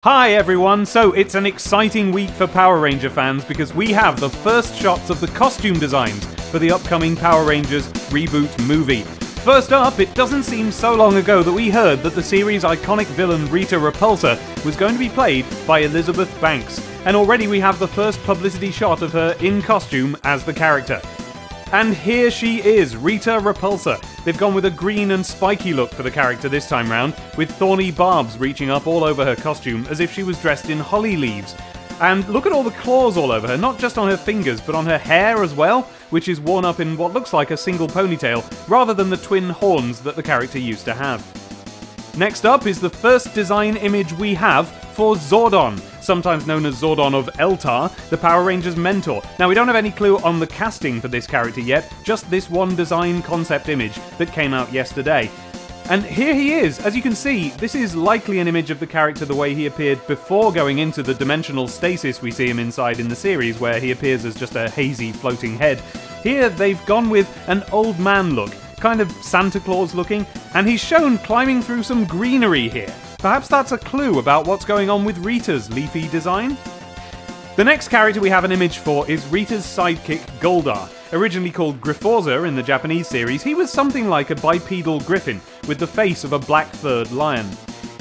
Hi everyone, so it's an exciting week for Power Ranger fans because we have the first shots of the costume designs for the upcoming Power Rangers reboot movie. First up, it doesn't seem so long ago that we heard that the series' iconic villain Rita Repulsa was going to be played by Elizabeth Banks, and already we have the first publicity shot of her in costume as the character. And here she is, Rita Repulsa. They've gone with a green and spiky look for the character this time round, with thorny barbs reaching up all over her costume as if she was dressed in holly leaves. And look at all the claws all over her, not just on her fingers, but on her hair as well, which is worn up in what looks like a single ponytail, rather than the twin horns that the character used to have. Next up is the first design image we have for Zordon, sometimes known as Zordon of Eltar, the Power Rangers mentor. Now, we don't have any clue on the casting for this character yet, just this one design concept image that came out yesterday. And here he is. As you can see, this is likely an image of the character the way he appeared before going into the dimensional stasis we see him inside in the series, where he appears as just a hazy floating head. Here, they've gone with an old man look, kind of Santa Claus looking, and he's shown climbing through some greenery here. Perhaps that's a clue about what's going on with Rita's leafy design? The next character we have an image for is Rita's sidekick Goldar. Originally called Grifforza in the Japanese series, he was something like a bipedal griffin with the face of a black-furred lion.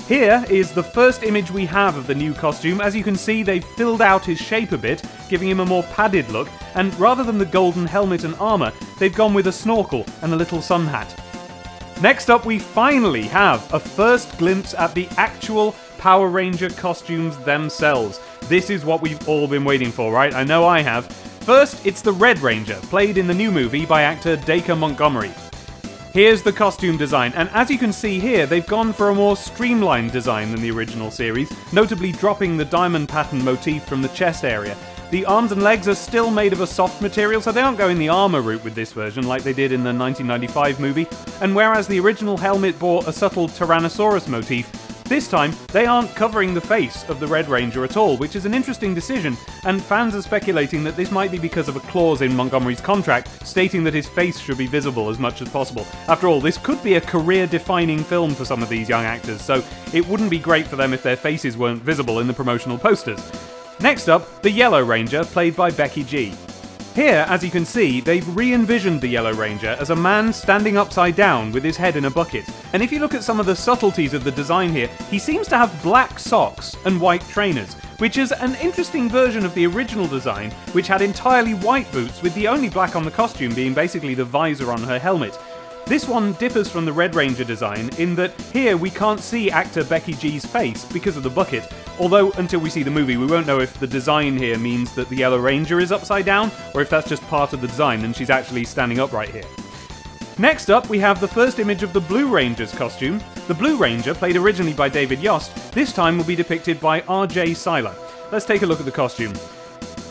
Here is the first image we have of the new costume. As you can see, they've filled out his shape a bit, giving him a more padded look, and rather than the golden helmet and armour, they've gone with a snorkel and a little sun hat. Next up, we finally have a first glimpse at the actual Power Ranger costumes themselves. This is what we've all been waiting for, right? I know I have. First, it's the Red Ranger, played in the new movie by actor Dacre Montgomery. Here's the costume design, and as you can see here, they've gone for a more streamlined design than the original series, notably dropping the diamond pattern motif from the chest area. The arms and legs are still made of a soft material, so they aren't going the armour route with this version like they did in the 1995 movie, and whereas the original helmet bore a subtle Tyrannosaurus motif, this time they aren't covering the face of the Red Ranger at all, which is an interesting decision, and fans are speculating that this might be because of a clause in Montgomery's contract stating that his face should be visible as much as possible. After all, this could be a career-defining film for some of these young actors, so it wouldn't be great for them if their faces weren't visible in the promotional posters. Next up, the Yellow Ranger, played by Becky G. Here, as you can see, they've re-envisioned the Yellow Ranger as a man standing upside down with his head in a bucket. And if you look at some of the subtleties of the design here, he seems to have black socks and white trainers, which is an interesting version of the original design, which had entirely white boots, with the only black on the costume being basically the visor on her helmet. This one differs from the Red Ranger design in that here we can't see actor Becky G's face because of the bucket, although until we see the movie we won't know if the design here means that the Yellow Ranger is upside down or if that's just part of the design and she's actually standing upright here. Next up, we have the first image of the Blue Ranger's costume. The Blue Ranger, played originally by David Yost, this time will be depicted by R.J. Seiler. Let's take a look at the costume.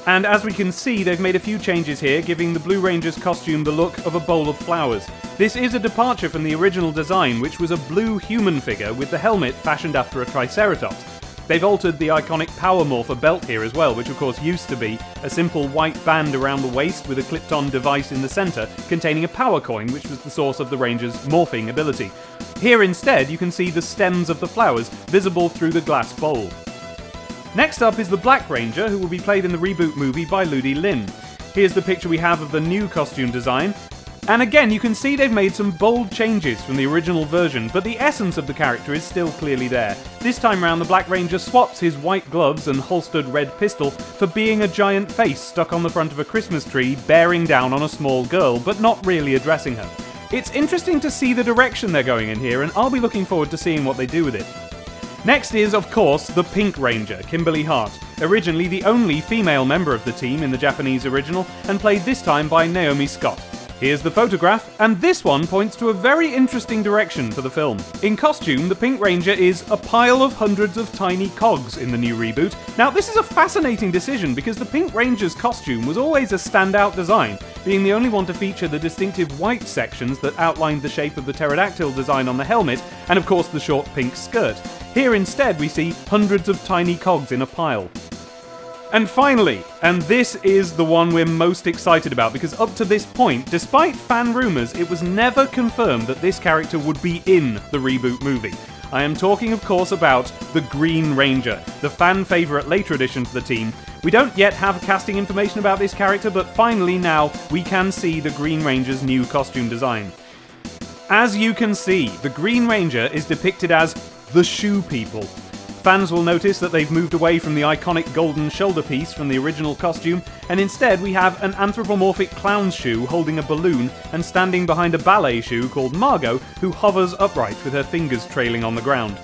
And as we can see, they've made a few changes here, giving the Blue Ranger's costume the look of a bowl of flowers. This is a departure from the original design, which was a blue human figure with the helmet fashioned after a Triceratops. They've altered the iconic Power Morpher belt here as well, which of course used to be a simple white band around the waist with a clipped-on device in the centre containing a power coin, which was the source of the Ranger's morphing ability. Here instead, you can see the stems of the flowers visible through the glass bowl. Next up is the Black Ranger, who will be played in the reboot movie by Ludi Lin. Here's the picture we have of the new costume design. And again, you can see they've made some bold changes from the original version, but the essence of the character is still clearly there. This time round, the Black Ranger swaps his white gloves and holstered red pistol for being a giant face stuck on the front of a Christmas tree, bearing down on a small girl, but not really addressing her. It's interesting to see the direction they're going in here, and I'll be looking forward to seeing what they do with it. Next is, of course, the Pink Ranger, Kimberly Hart, originally the only female member of the team in the Japanese original, and played this time by Naomi Scott. Here's the photograph, and this one points to a very interesting direction for the film. In costume, the Pink Ranger is a pile of hundreds of tiny cogs in the new reboot. Now, this is a fascinating decision because the Pink Ranger's costume was always a standout design, being the only one to feature the distinctive white sections that outlined the shape of the pterodactyl design on the helmet, and of course the short pink skirt. Here instead we see hundreds of tiny cogs in a pile. And finally, and this is the one we're most excited about, because up to this point, despite fan rumours, it was never confirmed that this character would be in the reboot movie. I am talking, of course, about the Green Ranger, the fan-favourite later addition to the team. We don't yet have casting information about this character, but finally now we can see the Green Ranger's new costume design. As you can see, the Green Ranger is depicted as the Shoe People. Fans will notice that they've moved away from the iconic golden shoulder piece from the original costume, and instead we have an anthropomorphic clown's shoe holding a balloon and standing behind a ballet shoe called Margot, who hovers upright with her fingers trailing on the ground.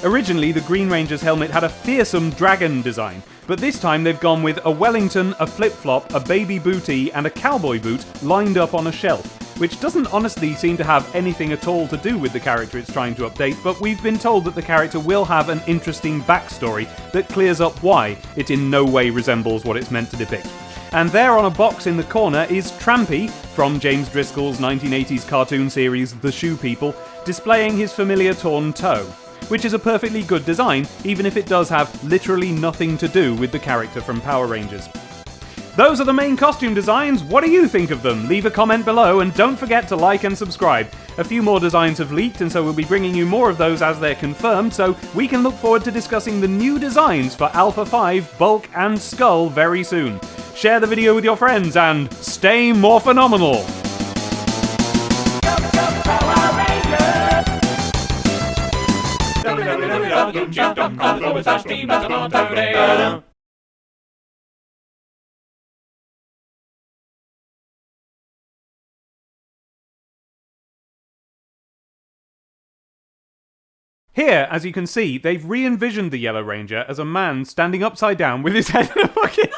Originally, the Green Ranger's helmet had a fearsome dragon design, but this time they've gone with a Wellington, a flip-flop, a baby bootie, and a cowboy boot lined up on a shelf, which doesn't honestly seem to have anything at all to do with the character it's trying to update, but we've been told that the character will have an interesting backstory that clears up why it in no way resembles what it's meant to depict. And there on a box in the corner is Trampy, from James Driscoll's 1980s cartoon series The Shoe People, displaying his familiar torn toe, which is a perfectly good design, even if it does have literally nothing to do with the character from Power Rangers. Those are the main costume designs. What do you think of them? Leave a comment below and don't forget to like and subscribe. A few more designs have leaked, and so we'll be bringing you more of those as they're confirmed, so we can look forward to discussing the new designs for Alpha 5, Bulk and Skull very soon. Share the video with your friends and stay more phenomenal! www.youtube.com/team-today. Here, as you can see, they've re-envisioned the Yellow Ranger as a man standing upside down with his head in a bucket.